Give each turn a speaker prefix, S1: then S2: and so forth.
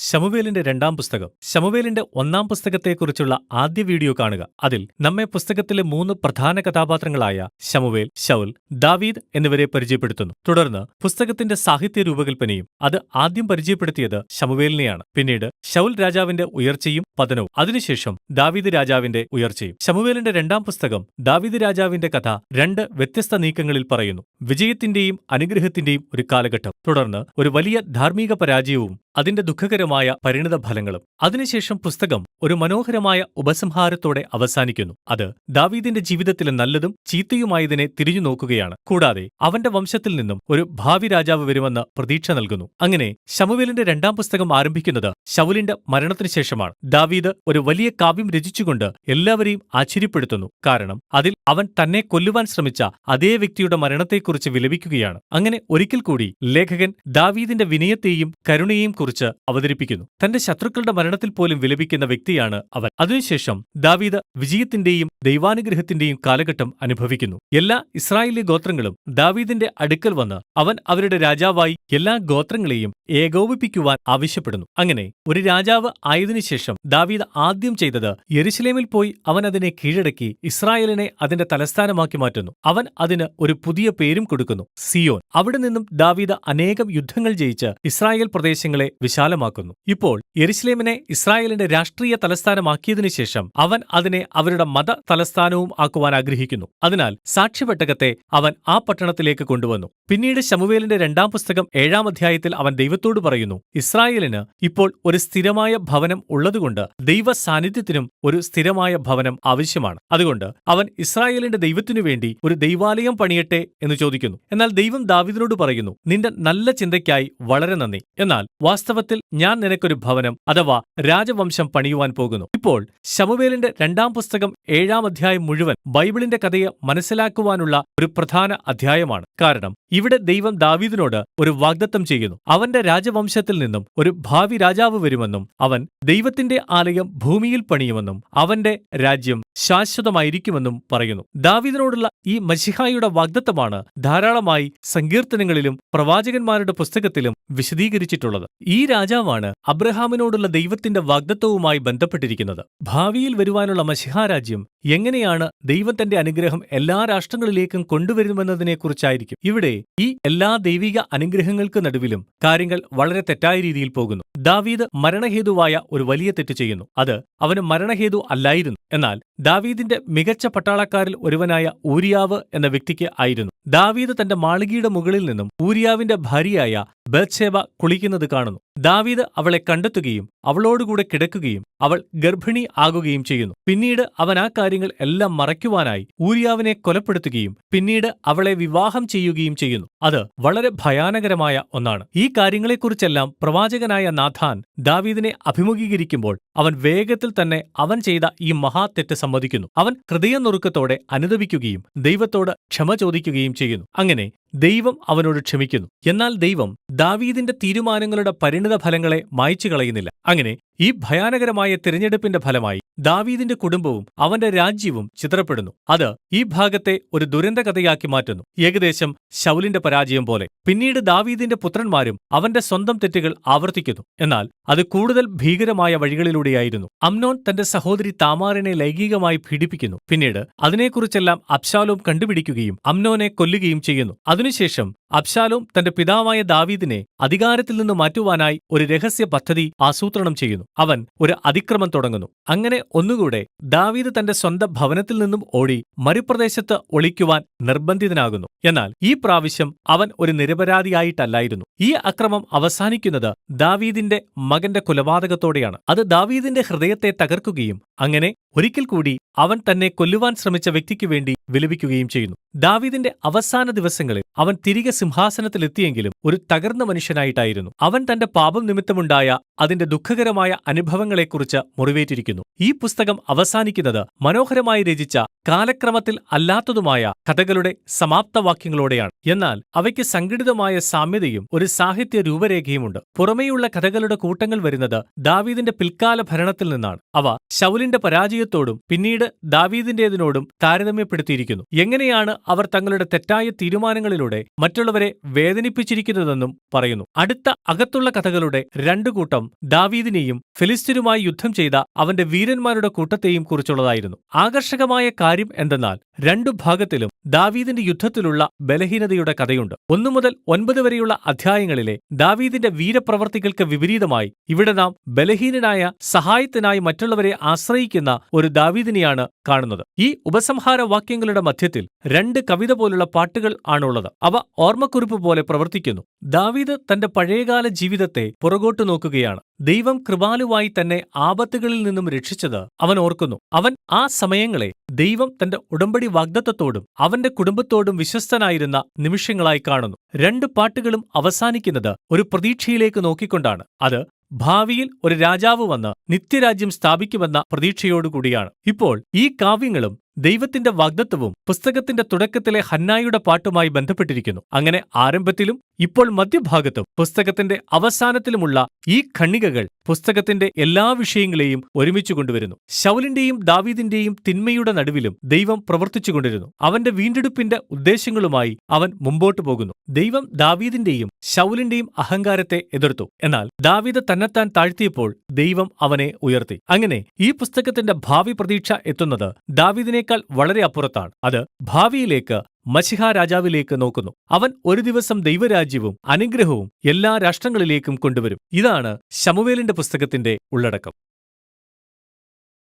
S1: ശമൂവേലിന്റെ രണ്ടാം പുസ്തകം. ശമൂവേലിന്റെ ഒന്നാം പുസ്തകത്തെക്കുറിച്ചുള്ള ആദ്യ വീഡിയോ കാണുക. അതിൽ നമ്മെ പുസ്തകത്തിലെ 3 പ്രധാന കഥാപാത്രങ്ങളായ ശമൂവേൽ, ശൗൽ, ദാവീദ് എന്നിവരെ പരിചയപ്പെടുത്തുന്നു. തുടർന്ന് പുസ്തകത്തിന്റെ സാഹിത്യ രൂപകൽപ്പനയും. അത് ആദ്യം പരിചയപ്പെടുത്തിയത് ശമൂവേലിനെയാണ്. പിന്നീട് ശൗൽ രാജാവിന്റെ ഉയർച്ചയും പതനവും, അതിനുശേഷം ദാവീദ് രാജാവിന്റെ ഉയർച്ചയും. ശമൂവേലിന്റെ രണ്ടാം പുസ്തകം ദാവീദ് രാജാവിന്റെ കഥ 2 വ്യത്യസ്ത നീക്കങ്ങളിൽ പറയുന്നു. വിജയത്തിന്റെയും അനുഗ്രഹത്തിന്റെയും ഒരു കാലഘട്ടം, തുടർന്ന് ഒരു വലിയ ധാർമ്മിക പരാജയവും അതിന്റെ ദുഃഖകരമായ പരിണിതഫലങ്ങളും. അതിനുശേഷം പുസ്തകം ഒരു മനോഹരമായ ഉപസംഹാരത്തോടെ അവസാനിക്കുന്നു. അത് ദാവീദിന്റെ ജീവിതത്തിലെ നല്ലതും ചീത്തയുമായതിനെ തിരിഞ്ഞു നോക്കുകയാണ്. കൂടാതെ അവന്റെ വംശത്തിൽ നിന്നും ഒരു ഭാവി രാജാവ് വരുമെന്ന് പ്രതീക്ഷ നൽകുന്നു. അങ്ങനെ ശമൂവേലിന്റെ രണ്ടാം പുസ്തകം ആരംഭിക്കുന്നത് ശൗലിന്റെ മരണത്തിനു ശേഷമാണ്. ദാവീദ് ഒരു വലിയ കാവ്യം രചിച്ചുകൊണ്ട് എല്ലാവരെയും ആശ്ചര്യപ്പെടുത്തുന്നു. കാരണം അതിൽ അവൻ തന്നെ കൊല്ലുവാൻ ശ്രമിച്ച അതേ വ്യക്തിയുടെ മരണത്തെക്കുറിച്ച് വിലപിക്കുകയാണ്. അങ്ങനെ ഒരിക്കൽ കൂടി ലേഖകൻ ദാവീദിന്റെ വിനയത്തെയും കരുണയെയും കുറിച്ച് അവതരിപ്പിക്കുന്നു. തന്റെ ശത്രുക്കളുടെ മരണത്തിൽ പോലും വിലപിക്കുന്ന വ്യക്തിയാണ് അവൻ. അതിനുശേഷം ദാവീദ് വിജയത്തിന്റെയും ദൈവാനുഗ്രഹത്തിന്റെയും കാലഘട്ടം അനുഭവിക്കുന്നു. എല്ലാ ഇസ്രായേലി ഗോത്രങ്ങളും ദാവീദിന്റെ അടുക്കൽ വന്ന് അവൻ അവരുടെ രാജാവായി എല്ലാ ഗോത്രങ്ങളെയും ഏകോപിപ്പിക്കുവാൻ ആവശ്യപ്പെടുന്നു. അങ്ങനെ ഒരു രാജാവ് ആയതിനുശേഷം ദാവീദ് ആദ്യം ചെയ്തത് യെരുശലേമിൽ പോയി അവൻ അതിനെ കീഴടക്കി ഇസ്രായേലിനെ അതിന്റെ തലസ്ഥാനമാക്കി മാറ്റുന്നു. അവൻ അതിന് ഒരു പുതിയ പേരും കൊടുക്കുന്നു, സിയോൻ. അവിടെ നിന്നും ദാവീദ് അനേകം യുദ്ധങ്ങൾ ജയിച്ച് ഇസ്രായേൽ പ്രദേശങ്ങളെ വിശാലമാക്കുന്നു. ഇപ്പോൾ യെരുശലേമിനെ ഇസ്രായേലിന്റെ രാഷ്ട്രീയ തലസ്ഥാനമാക്കിയതിനു ശേഷം അവൻ അതിനെ അവരുടെ മത തലസ്ഥാനവും ആക്കുവാൻ ആഗ്രഹിക്കുന്നു. അതിനാൽ സാക്ഷ്യപെട്ടകത്തെ അവൻ ആ പട്ടണത്തിലേക്ക് കൊണ്ടുവന്നു. പിന്നീട് ശമൂവേലിന്റെ രണ്ടാം പുസ്തകം 7-ാം അധ്യായത്തിൽ അവൻ ദൈവത്തോട് പറയുന്നു, ഇസ്രായേലിന് ഇപ്പോൾ ഒരു സ്ഥിരമായ ഭവനം ഉള്ളതുകൊണ്ട് ദൈവ സാന്നിധ്യത്തിനും ഒരു സ്ഥിരമായ ഭവനം ആവശ്യമാണ്. അതുകൊണ്ട് അവൻ ഇസ്രായേലിന്റെ ദൈവത്തിനു വേണ്ടി ഒരു ദൈവാലയം പണിയട്ടെ എന്ന് ചോദിക്കുന്നു. എന്നാൽ ദൈവം ദാവീദിനോട് പറയുന്നു, നിന്റെ നല്ല ചിന്തയ്ക്കായി വളരെ നന്ദി. എന്നാൽ വാസ്തവത്തിൽ ഞാൻ നിനക്കൊരു ഭവനം അഥവാ രാജവംശം പണിയുവാൻ പോകുന്നു. ഇപ്പോൾ ശമൂവേലിന്റെ രണ്ടാം പുസ്തകം 7-ാം അധ്യായം മുഴുവൻ ബൈബിളിന്റെ കഥയെ മനസ്സിലാക്കുവാനുള്ള ഒരു പ്രധാന അധ്യായമാണ്. കാരണം ഇവിടെ ദൈവം ദാവീദിനോട് ഒരു വാഗ്ദത്തം ചെയ്യുന്നു. അവന്റെ രാജവംശത്തിൽ നിന്നും ഒരു ഭാവി രാജാവ് വരുമെന്നും അവൻ ദൈവത്തിന്റെ ആലയം ഭൂമിയിൽ പണിയുമെന്നും അവന്റെ രാജ്യം ശാശ്വതമായിരിക്കുമെന്നും പറയുന്നു. ദാവീദിനോടുള്ള ഈ മശിഹായുടെ വാഗ്ദത്തമാണ് ധാരാളമായി സങ്കീർത്തനങ്ങളിലും പ്രവാചകന്മാരുടെ പുസ്തകത്തിലും വിശദീകരിച്ചിട്ടുള്ളത്. ഈ രാജാവാണ് അബ്രഹാമിനോടുള്ള ദൈവത്തിന്റെ വാഗ്ദത്തവുമായി ബന്ധപ്പെട്ടിരിക്കുന്നത്. ഭാവിയിൽ വരുവാനുള്ള മശിഹാരാജ്യം എങ്ങനെയാണ് ദൈവം തന്റെ അനുഗ്രഹം എല്ലാ രാഷ്ട്രങ്ങളിലേക്കും കൊണ്ടുവരുമെന്നതിനെക്കുറിച്ചായിരിക്കും. ഇവിടെ ഈ എല്ലാ ദൈവിക അനുഗ്രഹങ്ങൾക്ക് നടുവിലും കാര്യങ്ങൾ വളരെ തെറ്റായ രീതിയിൽ പോകുന്നു. ദാവീദ് മരണഹേതുവായ ഒരു വലിയ തെറ്റ് ചെയ്യുന്നു. അത് അവന് മരണഹേതു അല്ലായിരുന്നു. എന്നാൽ ദാവീദിന്റെ മികച്ച പട്ടാളക്കാരിൽ ഒരുവനായ ഊരിയാവ് എന്ന വ്യക്തിക്ക് ആയിരുന്നു. ദാവീദ് തന്റെ മാളികയുടെ മുകളിൽ നിന്നും ഊരിയാവിന്റെ ഭാര്യയായ ബത്ശേബ കുളിക്കുന്നത് കാണുന്നു. ദാവീദ് അവളെ കണ്ടെത്തുകയും അവളോടുകൂടെ കിടക്കുകയും അവൾ ഗർഭിണി ആകുകയും ചെയ്യുന്നു. പിന്നീട് അവൻ ആ കാര്യങ്ങൾ എല്ലാം മറയ്ക്കുവാനായി ഊരിയാവിനെ കൊലപ്പെടുത്തുകയും പിന്നീട് അവളെ വിവാഹം ചെയ്യുകയും ചെയ്യുന്നു. അത് വളരെ ഭയാനകരമായ ഒന്നാണ്. ഈ കാര്യങ്ങളെക്കുറിച്ചെല്ലാം പ്രവാചകനായ നാഥാൻ ദാവീദിനെ അഭിമുഖീകരിക്കുമ്പോൾ അവൻ വേഗത്തിൽ തന്നെ അവൻ ചെയ്ത ഈ മഹാതെറ്റ് സമ്മതിക്കുന്നു. അവൻ ഹൃദയനുറുക്കത്തോടെ അനുതപിക്കുകയും ദൈവത്തോട് ക്ഷമ ചോദിക്കുകയും ചെയ്യുന്നു. അങ്ങനെ ദൈവം അവനോട് ക്ഷമിക്കുന്നു. എന്നാൽ ദൈവം ദാവീദിന്റെ തീരുമാനങ്ങളുടെ പരിണിത ഫലങ്ങളെ മായ്ച്ചു കളയുന്നില്ല. അങ്ങനെ ഈ ഭയാനകരമായ തിരഞ്ഞെടുപ്പിന്റെ ഫലമായി ദാവീദിന്റെ കുടുംബവും അവന്റെ രാജ്യവും ചിതറപ്പെടുന്നു. അത് ഈ ഭാഗത്തെ ഒരു ദുരന്ത കഥയാക്കി മാറ്റുന്നു, ഏകദേശം ശൗലിന്റെ പരാജയം പോലെ. പിന്നീട് ദാവീദിന്റെ പുത്രന്മാരും അവന്റെ സ്വന്തം തെറ്റുകൾ ആവർത്തിക്കുന്നു. എന്നാൽ അത് കൂടുതൽ ഭീകരമായ വഴികളിലൂടെയായിരുന്നു. അമ്നോൻ തന്റെ സഹോദരി താമാറിനെ ലൈംഗികമായി പീഡിപ്പിക്കുന്നു. പിന്നീട് അതിനെക്കുറിച്ചെല്ലാം അബ്ശാലോം കണ്ടുപിടിക്കുകയും അമ്നോനെ കൊല്ലുകയും ചെയ്യുന്നു. അതിനുശേഷം അബ്ശാലോം തന്റെ പിതാവായ ദാവീദിനെ അധികാരത്തിൽ നിന്ന് മാറ്റുവാനായി ഒരു രഹസ്യ പദ്ധതി ആസൂത്രണം ചെയ്യുന്നു. അവൻ ഒരു അതിക്രമം തുടങ്ങുന്നു. അങ്ങനെ ഒന്നുകൂടെ ദാവീദ് തന്റെ സ്വന്തം ഭവനത്തിൽ നിന്നും ഓടി മരുപ്രദേശത്ത് ഒളിക്കുവാൻ നിർബന്ധിതനാകുന്നു. എന്നാൽ ഈ പ്രാവശ്യം അവൻ ഒരു നിരപരാധിയായിട്ടല്ലായിരുന്നു. ഈ അക്രമം അവസാനിക്കുന്നത് ദാവീദിന്റെ മകന്റെ കൊലപാതകത്തോടെയാണ്. അത് ദാവീദിന്റെ ഹൃദയത്തെ തകർക്കുകയും അങ്ങനെ ഒരിക്കൽ കൂടി അവൻ തന്നെ കൊല്ലുവാൻ ശ്രമിച്ച വ്യക്തിക്ക് വേണ്ടി വിലപിക്കുകയും ചെയ്യുന്നു. ദാവീദിന്റെ അവസാന ദിവസങ്ങളിൽ അവൻ തിരികെ സിംഹാസനത്തിലെത്തിയെങ്കിലും ഒരു തകർന്ന മനുഷ്യനായിട്ടായിരുന്നു. അവൻ തന്റെ പാപം നിമിത്തമുണ്ടായ അതിന്റെ ദുഃഖകരമായ അനുഭവങ്ങളെക്കുറിച്ച് മുറിവേറ്റിരിക്കുന്നു. ഈ പുസ്തകം അവസാനിക്കുന്നത് മനോഹരമായി രചിച്ച കാലക്രമത്തിൽ അല്ലാത്തതുമായ കഥകളുടെ സമാപ്തവാക്യങ്ങളോടെയാണ്. എന്നാൽ അവയ്ക്ക് സംഘടിതമായ സാമ്യതയും ഒരു സാഹിത്യ രൂപരേഖയുമുണ്ട്. പുറമേയുള്ള കഥകളുടെ കൂട്ടങ്ങൾ വരുന്നത് ദാവീദിന്റെ പിൽക്കാല ഭരണത്തിൽ നിന്നാണ്. അവ ശൗലിന്റെ പരാജയത്തോടും പിന്നീട് ദാവീദിന്റേതിനോടും താരതമ്യപ്പെടുത്തിയിരിക്കുന്നു. എങ്ങനെയാണ് അവർ തങ്ങളുടെ തെറ്റായ തീരുമാനങ്ങളിലൂടെ മറ്റുള്ളവരെ വേദനിപ്പിച്ചിരിക്കുന്നതെന്നും പറയുന്നു. അടുത്ത അകത്തുള്ള കഥകളുടെ രണ്ടു കൂട്ടം ദാവീദിനെയും ഫിലിസ്ത്യരുമായി യുദ്ധം ചെയ്ത അവന്റെ വീരന്മാരുടെ കൂട്ടത്തെയും കുറിച്ചുള്ളതായിരുന്നു. ആകർഷകമായ കാര്യം എന്തെന്നാൽ രണ്ടു ഭാഗത്തിലും ദാവീദിന്റെ യുദ്ധത്തിലുള്ള ബലഹീനതയുടെ കഥയുണ്ട്. 1 മുതൽ 9 വരെയുള്ള അധ്യായങ്ങളിലെ ദാവീദിന്റെ വീരപ്രവർത്തികൾക്ക് വിപരീതമായി ഇവിടെ നാം ബലഹീനനായ, സഹായത്തിനായി മറ്റുള്ളവരെ ആശ്രയിക്കുന്ന ഒരു ദാവീദിനെയാണ് കാണുന്നത്. ഈ ഉപസംഹാര വാക്യങ്ങളുടെ മധ്യത്തിൽ 2 കവിത പോലുള്ള പാട്ടുകൾ ആണുള്ളത്. അവ ഓർമ്മക്കുറിപ്പ് പോലെ പ്രവർത്തിക്കുന്നു. ദാവീദ് തന്റെ പഴയകാല ജീവിതത്തെ പുറകോട്ടു നോക്കുകയാണ്. ദൈവം കൃപാലുവായി തന്നെ ആപത്തുകളിൽ നിന്നും രക്ഷിച്ചത് അവൻ ഓർക്കുന്നു. അവൻ ആ സമയങ്ങളെ ദൈവം തന്റെ ഉടമ്പടി വാഗ്ദത്തത്തോടും അവന്റെ കുടുംബത്തോടും വിശ്വസ്തനായിരുന്ന നിമിഷങ്ങളായി കാണുന്നു. 2 പാട്ടുകളും അവസാനിക്കുന്നത് ഒരു പ്രതീക്ഷയിലേക്ക് നോക്കിക്കൊണ്ടാണ്. അത് ഭാവിയിൽ ഒരു രാജാവ് വന്ന് നിത്യരാജ്യം സ്ഥാപിക്കുമെന്ന പ്രതീക്ഷയോടുകൂടിയാണ്. ഇപ്പോൾ ഈ കാവ്യങ്ങളും ദൈവത്തിന്റെ വാഗ്ദത്തവും പുസ്തകത്തിന്റെ തുടക്കത്തിലെ ഹന്നായുടെ പാട്ടുമായി ബന്ധപ്പെട്ടിരിക്കുന്നു. അങ്ങനെ ആരംഭത്തിലും ഇപ്പോൾ മധ്യഭാഗത്തും പുസ്തകത്തിന്റെ അവസാനത്തിലുമുള്ള ഈ ഖണ്ഡികകൾ പുസ്തകത്തിന്റെ എല്ലാ വിഷയങ്ങളെയും ഒരുമിച്ച് കൊണ്ടുവരുന്നു. ശൗലിന്റെയും ദാവീദിന്റെയും തിന്മയുടെ നടുവിലും ദൈവം പ്രവർത്തിച്ചുകൊണ്ടിരുന്നു. അവന്റെ വീണ്ടെടുപ്പിന്റെ ഉദ്ദേശങ്ങളുമായി അവൻ മുമ്പോട്ടു പോകുന്നു. ദൈവം ദാവീദിന്റെയും ശൗലിന്റെയും അഹങ്കാരത്തെ എതിർത്തു. എന്നാൽ ദാവീദ് തന്നെത്താൻ താഴ്ത്തിയപ്പോൾ ദൈവം അവനെ ഉയർത്തി. അങ്ങനെ ഈ പുസ്തകത്തിന്റെ ഭാവി പ്രതീക്ഷ എത്തുന്നത് ദാവീദിനേക്കാൾ വളരെ അപ്പുറത്താണ്. അത് ഭാവിയിലേക്ക് മശിഹാ രാജാവിലേക്ക് നോക്കുന്നു. അവൻ ഒരു ദിവസം ദൈവരാജ്യവും അനുഗ്രഹവും എല്ലാ രാഷ്ട്രങ്ങളിലേക്കും കൊണ്ടുവരും. ഇതാണ് ശമൂവേലിന്റെ പുസ്തകത്തിന്റെ ഉള്ളടക്കം.